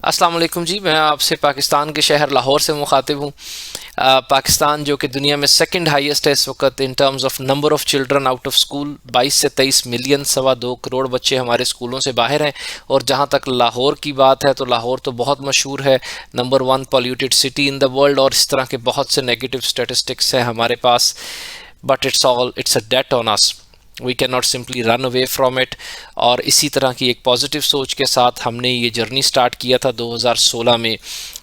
अस्सलाम वालेकुम जी। मैं आपसे पाकिस्तान के शहर लाहौर से मुखातिब हूँ। पाकिस्तान जो कि दुनिया में सेकंड हाईएस्ट है इस वक्त in terms of number of children out of school, 22 से 23 मिलियन, 2.25 करोड़ बच्चे हमारे स्कूलों से बाहर हैं। और जहाँ तक लाहौर की बात है तो लाहौर तो बहुत मशहूर है, number 1 polluted city in the world, और इस तरह के बहुत से नेगेटिव स्टेटिस्टिक्स हैं हमारे पास। But it's a debt on us, we can not simply run away from it. और इसी तरह की एक पॉजिटिव सोच के साथ हमने ये जर्नी स्टार्ट किया था 2016 में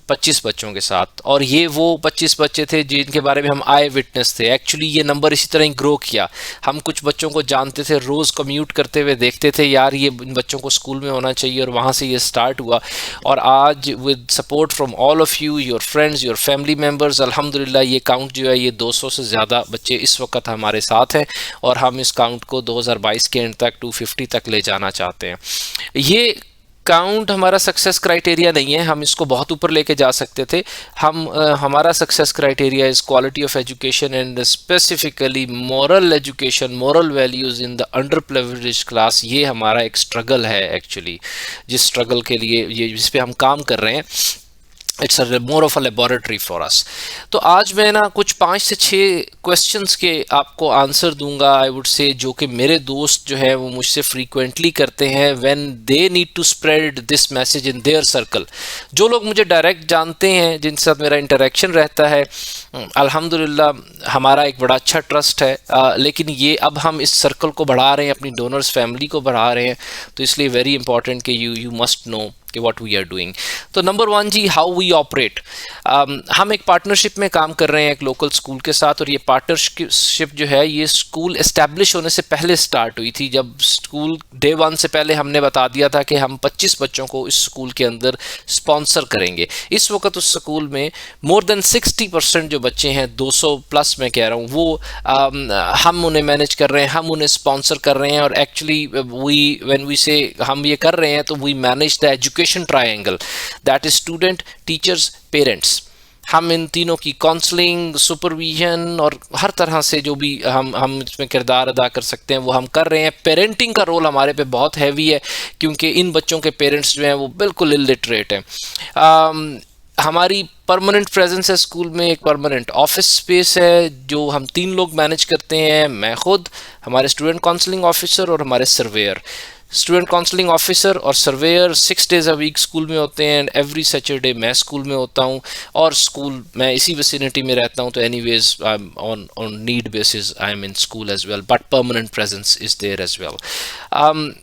25 बच्चों के साथ। और ये वो 25 बच्चे थे जिनके बारे में हम आए विटनेस थे। एक्चुअली ये नंबर इसी तरह ही ग्रो किया। हम कुछ बच्चों को जानते थे, रोज़ कम्यूट करते हुए देखते थे, यार ये इन बच्चों को स्कूल में होना चाहिए, और वहाँ से ये स्टार्ट हुआ। और आज with support from all of you, your friends, your family members, अल्हम्दुलिल्लाह ये काउंट जो है ये 200 से ज़्यादा बच्चे इस वक्त हमारे साथ हैं। और हम इस काउंट को 2022 के एंड तक 250 तक ले जाना चाहते हैं। ये काउंट हमारा सक्सेस क्राइटेरिया नहीं है, हम इसको बहुत ऊपर लेके जा सकते थे। हमारा success criteria is quality of education and specifically moral education, moral values in the under privileged class. ये हमारा एक स्ट्रगल है एक्चुअली, जिस स्ट्रगल के लिए ये जिस पे हम काम कर रहे हैं। It's more of a laboratory for us. तो आज मैं ना कुछ 5 से 6 क्वेश्चंस के आपको आंसर दूंगा, आई वुड से, जो कि मेरे दोस्त जो है वो मुझसे फ्रीक्वेंटली करते हैं when they need to spread this message in their circle. जो लोग मुझे डायरेक्ट जानते हैं, जिनके साथ मेरा इंटरेक्शन रहता है, अल्हम्दुलिल्लाह हमारा एक बड़ा अच्छा ट्रस्ट है। लेकिन ये अब हम इस सर्कल को बढ़ा रहे हैं, अपनी डोनर्स फैमिली को बढ़ा रहे हैं, तो इसलिए वेरी इंपॉर्टेंट कि यू मस्ट नो कि व्हाट वी आर डूइंग। तो नंबर 1 जी, हाउ वी ऑपरेट। हम एक पार्टनरशिप में काम कर रहे हैं एक लोकल स्कूल के साथ, और ये पार्टनरशिप जो है ये स्कूल इस्टेब्लिश होने से पहले स्टार्ट हुई थी। जब स्कूल डे 1 से पहले हमने बता दिया था कि हम 25 बच्चों को इस स्कूल के अंदर स्पॉन्सर करेंगे। इस वक्त उस स्कूल में मोर देन 60% जो बच्चे हैं, 200 प्लस मैं कह रहा हूँ, वो हम उन्हें मैनेज कर रहे हैं, हम उन्हें स्पॉन्सर कर रहे हैं। और एक्चुअली व्हेन वी से हम ये कर रहे हैं तो we manage the education triangle, that is student, teachers, parents. हम इन तीनों की काउंसलिंग, सुपरविजन और हर तरह से जो भी हम इसमें किरदार अदा कर सकते हैं वो हम कर रहे हैं। पेरेंटिंग का रोल हमारे पे बहुत हैवी है, क्योंकि इन बच्चों के पेरेंट्स जो हैं वो बिल्कुल इलिटरेट हैं। हमारी परमानेंट प्रेजेंस है स्कूल में, एक परमानेंट ऑफिस स्पेस है जो हम 3 लोग मैनेज करते हैं, मैं खुद, हमारे स्टूडेंट काउंसलिंग ऑफिसर और हमारे सर्वेयर। स्टूडेंट काउंसलिंग ऑफिसर और surveyor 6 days a week school में होते हैं, एंड एवरी सैटरडे मैं स्कूल में होता हूँ। और स्कूल मैं इसी विसिनिटी में रहता हूँ, तो anyways I am on need basis I am in school as well, but permanent presence is there as well.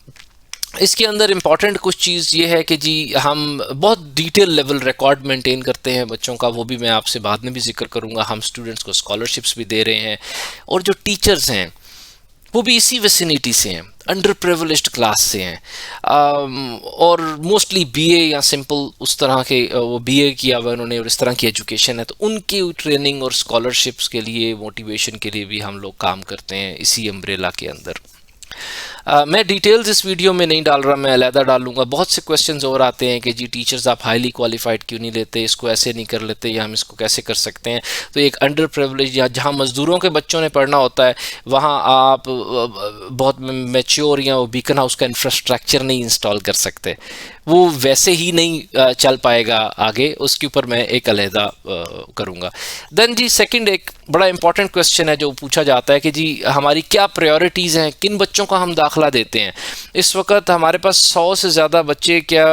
इसके अंदर इम्पॉर्टेंट कुछ चीज़ ये है कि जी हम बहुत डिटेल लेवल रिकॉर्ड मेंटेन करते हैं बच्चों का, वो भी मैं आपसे बाद में भी जिक्र करूँगा। हम स्टूडेंट्स को स्कॉलरशिप्स भी दे रहे हैं, और जो टीचर्स हैं वो भी इसी विसिनिटी से हैं, अंडर प्रिविलेज्ड क्लास से हैं, और मोस्टली बीए या सिंपल उस तरह के वो बीए किया हुआ उन्होंने और इस तरह की एजुकेशन है, तो उनकी ट्रेनिंग और स्कॉलरशिप्स के लिए, मोटिवेशन के लिए भी हम लोग काम करते हैं इसी अम्ब्रेला के अंदर। मैं डिटेल्स इस वीडियो में नहीं डाल रहा, मैं अलहदा डालूंगा। बहुत से क्वेश्चंस और आते हैं कि जी टीचर्स आप हाईली क्वालिफाइड क्यों नहीं लेते, इसको ऐसे नहीं कर लेते, या हम इसको कैसे कर सकते हैं। तो एक अंडर प्रिविलेज या जहाँ मज़दूरों के बच्चों ने पढ़ना होता है, वहाँ आप बहुत मैच्योर या बीकन हाउस का इंफ्रास्ट्रक्चर नहीं इंस्टॉल कर सकते, वो वैसे ही नहीं चल पाएगा आगे। उसके ऊपर मैं एक अलहदा करूँगा। देन जी सेकंड एक बड़ा इंपॉर्टेंट क्वेश्चन है जो पूछा जाता है कि जी हमारी क्या प्रायोरिटीज़ हैं, किन बच्चों को हम दाखिला देते हैं। इस वक्त हमारे पास 100 से ज़्यादा बच्चे, क्या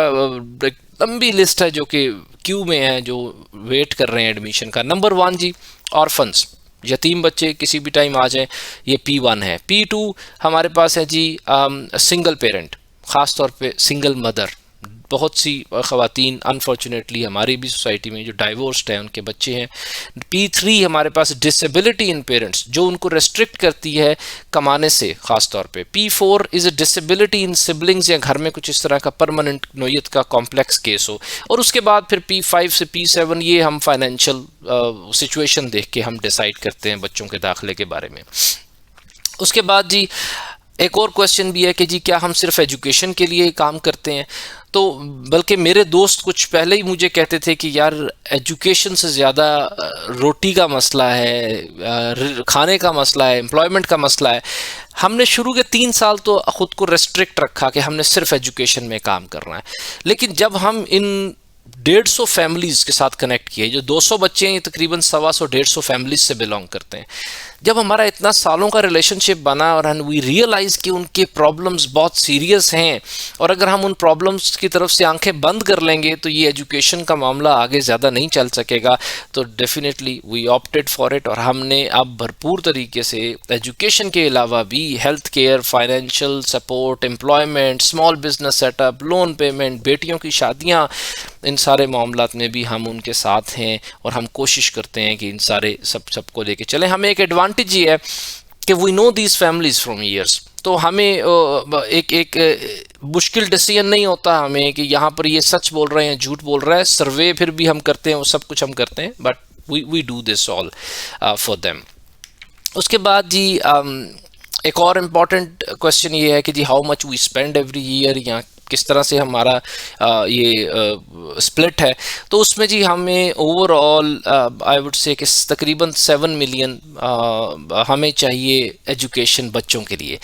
लंबी लिस्ट है जो कि क्यू में है, जो वेट कर रहे हैं एडमिशन का। नंबर 1 जी, ऑर्फन्स, यतीम बच्चे किसी भी टाइम आ जाएं, ये P1 है। P2 हमारे पास है जी सिंगल पेरेंट, ख़ास तौर पे सिंगल मदर। बहुत सी ख़वातीन अनफॉर्चुनेटली हमारी भी सोसाइटी में जो डाइवोर्स्ड हैं उनके बच्चे हैं। P3 हमारे पास डिसेबिलिटी इन पेरेंट्स, जो उनको रेस्ट्रिक्ट करती है कमाने से ख़ास तौर पे। P4 is a disability in siblings, या घर में कुछ इस तरह का परमानेंट नोयत का कॉम्प्लेक्स केस हो। और उसके बाद फिर P5 से P7 ये हम फाइनेंशियल सिचुएशन देख के हम डिसाइड करते हैं बच्चों के दाखिले के बारे में। उसके बाद जी एक और क्वेश्चन भी है कि जी क्या हम सिर्फ एजुकेशन के लिए ही काम करते हैं। तो बल्कि मेरे दोस्त कुछ पहले ही मुझे कहते थे कि यार एजुकेशन से ज़्यादा रोटी का मसला है, खाने का मसला है, एम्प्लॉयमेंट का मसला है। हमने शुरू के 3 साल तो ख़ुद को रेस्ट्रिक्ट रखा कि हमने सिर्फ एजुकेशन में काम करना है। लेकिन जब हम इन 150 फैमिलीज के साथ कनेक्ट किया है। जो 200 बच्चे हैं ये तकरीबन 125-150 फैमिलीज से बिलोंग करते हैं। जब हमारा इतना सालों का रिलेशनशिप बना और वी रियलाइज़ कि उनके प्रॉब्लम्स बहुत सीरियस हैं, और अगर हम उन प्रॉब्लम्स की तरफ से आंखें बंद कर लेंगे तो ये एजुकेशन का मामला आगे ज़्यादा नहीं चल सकेगा। तो definitely we opted for it, और हमने अब भरपूर तरीके से एजुकेशन के अलावा भी health care, financial support, employment, small business setup, loan payment, बेटियों की शादियाँ, इन सारे मामलात में भी हम उनके साथ हैं और हम कोशिश करते हैं कि इन सारे सबको लेके चलें। हमें एक एडवांटेज ये है कि we know these families from years, तो हमें एक मुश्किल डिसीजन नहीं होता हमें कि यहाँ पर ये सच बोल रहे हैं, झूठ बोल रहा है। सर्वे फिर भी हम करते हैं, वो सब कुछ हम करते हैं, but we do this all for them. उसके बाद जी एक और इम्पॉर्टेंट क्वेश्चन ये है कि जी how much we spend every year, या किस तरह से हमारा ये स्प्लिट है। तो उसमें जी हमें ओवरऑल आई वुड से कि तकरीबन 7 मिलियन हमें चाहिए एजुकेशन बच्चों के लिए।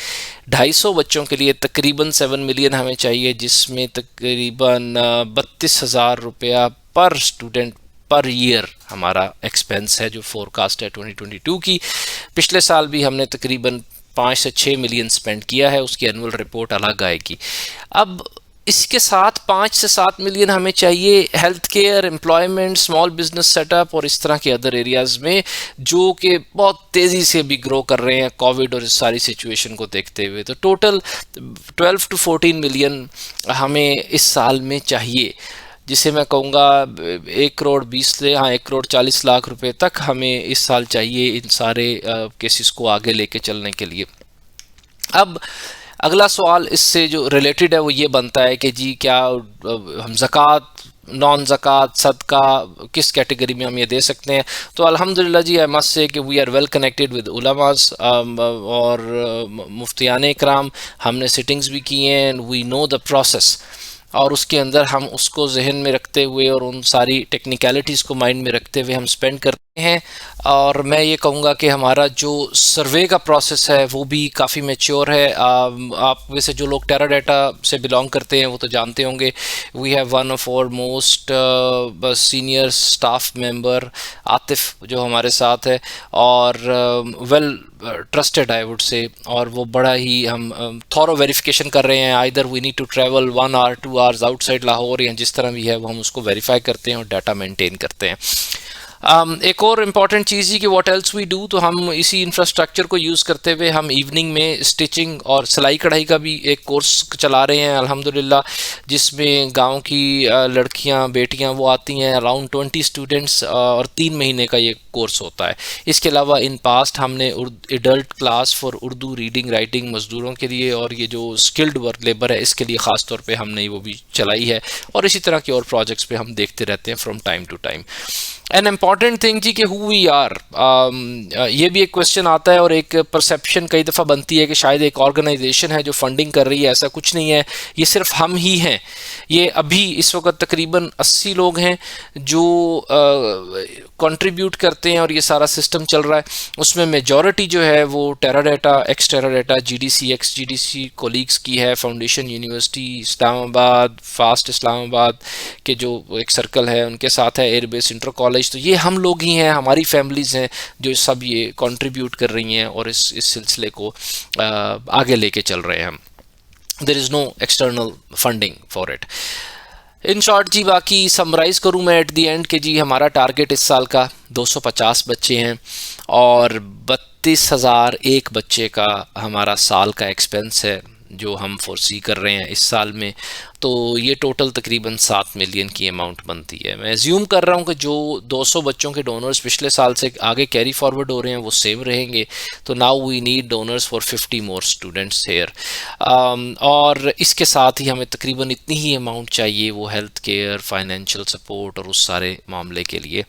250 बच्चों के लिए तकरीबन 7 मिलियन हमें चाहिए, जिसमें तकरीबन 32,000 रुपया पर स्टूडेंट पर ईयर हमारा एक्सपेंस है, जो फोरकास्ट है 2022 की। पिछले साल भी हमने तकरीबन 5 से 6 मिलियन स्पेंड किया है, उसकी एनुअल रिपोर्ट अलग आएगी। अब इसके साथ 5 से 7 मिलियन हमें चाहिए health care, employment, small business setup और इस तरह के अदर एरियाज़ में, जो कि बहुत तेज़ी से भी ग्रो कर रहे हैं कोविड और इस सारी सिचुएशन को देखते हुए। तो टोटल 12 to 14 मिलियन हमें इस साल में चाहिए, जिसे मैं कहूँगा 1 करोड़ 20 से 1 करोड़ 40 लाख रुपए तक हमें इस साल चाहिए इन सारे केसेस को आगे लेके चलने के लिए। अब अगला सवाल इससे जो रिलेटेड है वो ये बनता है कि जी क्या हम ज़कात, नॉन ज़कात, सदका किस कैटेगरी में हम ये दे सकते हैं। तो अल्हम्दुलिल्लाह जी आई मस्ट से कि we are well connected with उलमास और मुफ्तियान इकराम। हमने सिटिंग्स भी की हैं, वी नो द प्रोसेस, और उसके अंदर हम उसको जहन में रखते हुए और उन सारी टेक्निकलिटीज़ को माइंड में रखते हुए हम स्पेंड करते हैं। और मैं ये कहूँगा कि हमारा जो सर्वे का प्रोसेस है वो भी काफ़ी मैच्योर है। आप वैसे जो लोग टेराडाटा से बिलोंग करते हैं वो तो जानते होंगे, we have one of our most senior staff member Atif जो हमारे साथ है, और well trusted I would say, और वो बड़ा ही हम थॉरो वेरिफिकेशन कर रहे हैं। Either we need to travel 1 hour 2 hours outside Lahore, या जिस तरह भी है वो हम उसको वेरीफाई करते हैं और डाटा मेंटेन करते हैं। एक और इम्पॉर्टेंट चीज़ ही कि व्हाट एल्स वी डू, तो हम इसी इंफ्रास्ट्रक्चर को यूज़ करते हुए हम इवनिंग में स्टिचिंग और सिलाई कढ़ाई का भी एक कोर्स चला रहे हैं अल्हम्दुलिल्लाह, जिसमें गांव की लड़कियां बेटियां वो आती हैं, अराउंड 20 स्टूडेंट्स, और 3 महीने का ये कोर्स होता है। इसके अलावा इन पास्ट हमने adult class for Urdu reading writing मज़दूरों के लिए, और ये जो स्किल्ड वर्क लेबर है इसके लिए ख़ास तौर पे हमने वो भी चलाई है, और इसी तरह के और प्रोजेक्ट्स पे हम देखते रहते हैं from time to time. An important thing जी कि हु वी आर, ये भी एक क्वेश्चन आता है और एक परसेप्शन कई दफ़ा बनती है कि शायद एक ऑर्गेनाइजेशन है जो फंडिंग कर रही है। ऐसा कुछ नहीं है, ये सिर्फ हम ही हैं। ये अभी इस वक्त तकरीबन 80 लोग हैं जो कंट्रीब्यूट करते हैं और ये सारा सिस्टम चल रहा है। उसमें मेजॉरिटी जो है वो Teradata, x Teradata, GDC, x GDC colleagues की है। Foundation university Islamabad, fast Islamabad के जो एक सर्कल है उनके साथ है, एयरबेस इंटर कॉलेज। तो ये हम लोग ही हैं, हमारी फैमिलीज़ हैं जो सब ये कंट्रीब्यूट कर रही हैं और इस सिलसिले को आगे लेके चल रहे हैं हम। There is no external funding for it. In short जी, बाकी समराइज़ करूँ मैं एट दी एंड कि जी हमारा टारगेट इस साल का 250 बच्चे हैं और 32,001 बच्चे का हमारा साल का एक्सपेंस है जो हम फोरसी कर रहे हैं इस साल में। तो ये टोटल तकरीबन 7 मिलियन की अमाउंट बनती है। मैं एज्यूम कर रहा हूँ कि जो 200 बच्चों के डोनर्स पिछले साल से आगे कैरी फॉरवर्ड हो रहे हैं वो सेम रहेंगे। तो now we need donors for 50 more students here, और इसके साथ ही हमें तकरीबन इतनी ही अमाउंट चाहिए वो हेल्थ केयर, फाइनेंशियल सपोर्ट और उस सारे मामले के लिए।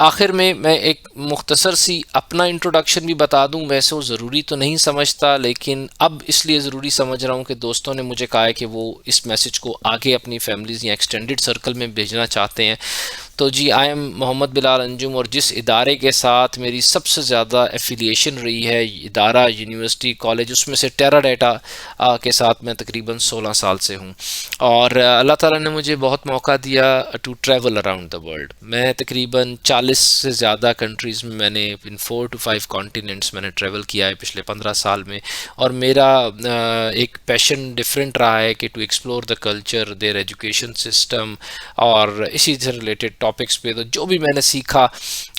आखिर में मैं एक मुख्तसर सी अपना इंट्रोडक्शन भी बता दूं। वैसे वो ज़रूरी तो नहीं समझता, लेकिन अब इसलिए ज़रूरी समझ रहा हूं कि दोस्तों ने मुझे कहा है कि वो इस मैसेज को आगे अपनी फैमिलीज़ या एक्सटेंडेड सर्कल में भेजना चाहते हैं। तो जी, आई एम मोहम्मद बिलाल अंजुम, और जिस इदारे के साथ मेरी सबसे ज़्यादा एफिलिएशन रही है, इदारा, यूनिवर्सिटी, कॉलेज, उसमें से टेराडाटा के साथ मैं तकरीबन 16 साल से हूँ। और अल्लाह ताला ने मुझे बहुत मौका दिया to travel around the world. मैं तकरीबन 40 से ज़्यादा कंट्रीज़ में, मैंने इन 4 to 5 कॉन्टिनेंट्स मैंने ट्रैवल किया है पिछले 15 साल में। और मेरा एक पैशन डिफरेंट रहा है कि to explore the culture, their education system, और इसी से रिलेटेड टॉपिक्स पे तो जो भी मैंने सीखा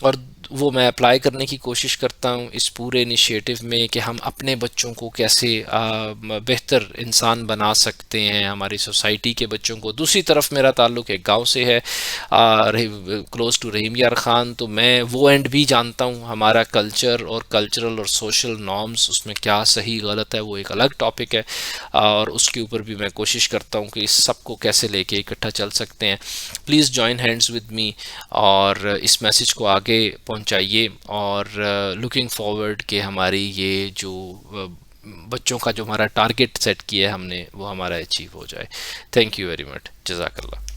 और वो मैं अप्लाई करने की कोशिश करता हूँ इस पूरे इनिशिएटिव में, कि हम अपने बच्चों को कैसे बेहतर इंसान बना सकते हैं, हमारी सोसाइटी के बच्चों को। दूसरी तरफ मेरा ताल्लुक़ एक गांव से है, क्लोज़ टू रहीम यार ख़ान, तो मैं वो एंड भी जानता हूँ। हमारा कल्चर और कल्चरल और सोशल नॉर्म्स, उसमें क्या सही गलत है वो एक अलग टॉपिक है, और उसके ऊपर भी मैं कोशिश करता हूँ कि इस सब को कैसे लेके इकट्ठा चल सकते हैं। Please join hands with me और इस मैसेज को आगे पहुंचाइए, और लुकिंग फॉरवर्ड कि हमारी ये जो बच्चों का जो हमारा टारगेट सेट किया है हमने, वो हमारा अचीव हो जाए। थैंक यू वेरी मच, जज़ाकल्लाह।